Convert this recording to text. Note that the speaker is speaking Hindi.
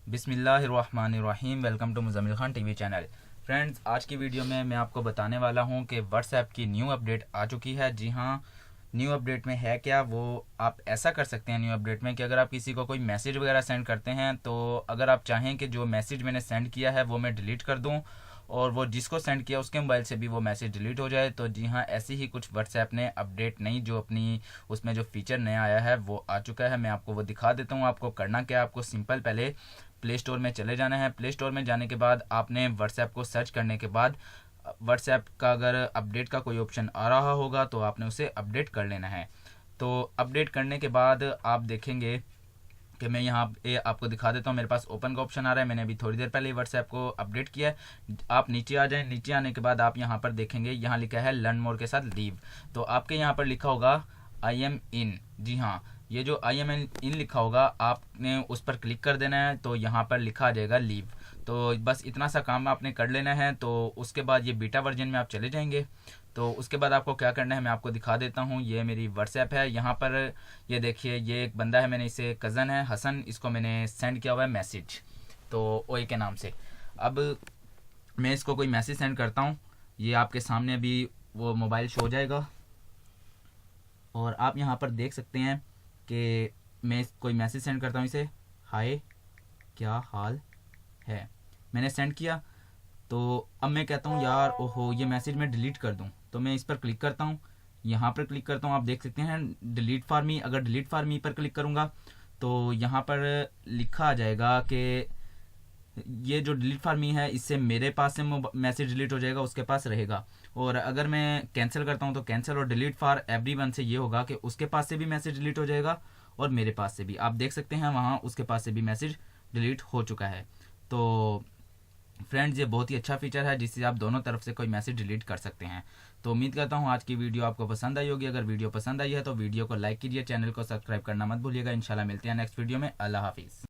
बिस्मिल्लाहिर्रहमानिर्रहीम। Welcome to Muzammil Khan TV channel. Friends, आज की वीडियो में मैं आपको बताने वाला हूं कि व्हाट्सएप की न्यू अपडेट आ चुकी है। जी हां, न्यू अपडेट में है क्या, वो आप ऐसा कर सकते हैं न्यू अपडेट में कि अगर आप किसी को कोई मैसेज वगैरह सेंड करते हैं, तो अगर आप चाहें कि जो मैसेज मैंने सेंड किया है वो मैं डिलीट कर दूं और वो जिसको सेंड किया उसके मोबाइल से भी वो मैसेज डिलीट हो जाए, तो जी हाँ, ऐसी ही कुछ व्हाट्सएप ने अपडेट नई जो अपनी उसमें जो फीचर नया आया है वो आ चुका है। मैं आपको वो दिखा देता हूँ। आपको करना क्या है, आपको सिंपल पहले प्ले स्टोर में चले जाना है। प्ले स्टोर में जाने के बाद आपने व्हाट्सएप को सर्च करने के बाद व्हाट्सएप का अगर अपडेट का कोई ऑप्शन आ रहा होगा तो आपने उसे अपडेट कर लेना है। तो अपडेट करने के बाद आप देखेंगे कि मैं यहाँ पे आपको दिखा देता हूँ। मेरे पास ओपन का ऑप्शन आ रहा है। मैंने अभी थोड़ी देर पहले व्हाट्सएप को अपडेट किया है। आप नीचे आ जाएं। नीचे आने के बाद आप यहाँ पर देखेंगे, यहाँ लिखा है लर्न मोर के साथ लीव। तो आपके यहाँ पर लिखा होगा आई एम इन। जी हाँ, ये जो आई एम इन लिखा होगा आपने उस पर क्लिक कर देना है, तो यहाँ पर लिखा आ जाएगा लीव। तो बस इतना सा काम आपने कर लेना है। तो उसके बाद ये बीटा वर्जन में आप चले जाएंगे। तो उसके बाद आपको क्या करना है मैं आपको दिखा देता हूँ। ये मेरी व्हाट्सएप है। यहाँ पर ये देखिए, ये एक बंदा है, मैंने इसे कज़न है हसन, इसको मैंने सेंड किया हुआ है मैसेज, तो ओए के नाम से। अब मैं इसको कोई मैसेज सेंड करता हूँ। ये आपके सामने अभी वो मोबाइल शो हो जाएगा और आप यहाँ पर देख सकते हैं कि मैं कोई मैसेज सेंड करता हूँ इसे। हाय, क्या हाल है, मैंने सेंड किया। तो अब मैं कहता हूँ यार ओहो, ये मैसेज मैं डिलीट कर दूँ। तो मैं इस पर क्लिक करता हूँ, यहाँ पर क्लिक करता हूँ। आप देख सकते हैं डिलीट फॉर मी। अगर डिलीट फॉर मी पर क्लिक करूँगा तो यहाँ पर लिखा आ जाएगा कि ये जो डिलीट फॉर मी है इससे मेरे पास से मैसेज डिलीट हो जाएगा, उसके पास रहेगा। और अगर मैं कैंसिल करता हूँ तो कैंसिल और डिलीट फॉर एवरीवन से ये होगा कि उसके पास से भी मैसेज डिलीट हो जाएगा और मेरे पास से भी। आप देख सकते हैं वहाँ उसके पास से भी मैसेज डिलीट हो चुका है। तो फ्रेंड्स, ये बहुत ही अच्छा फीचर है जिससे आप दोनों तरफ से कोई मैसेज डिलीट कर सकते हैं। तो उम्मीद करता हूँ आज की वीडियो आपको पसंद आई होगी। अगर वीडियो पसंद आई है तो वीडियो को लाइक कीजिए, चैनल को सब्सक्राइब करना मत भूलिएगा। इंशाल्लाह मिलते हैं नेक्स्ट वीडियो में। अल्लाह हाफिज़।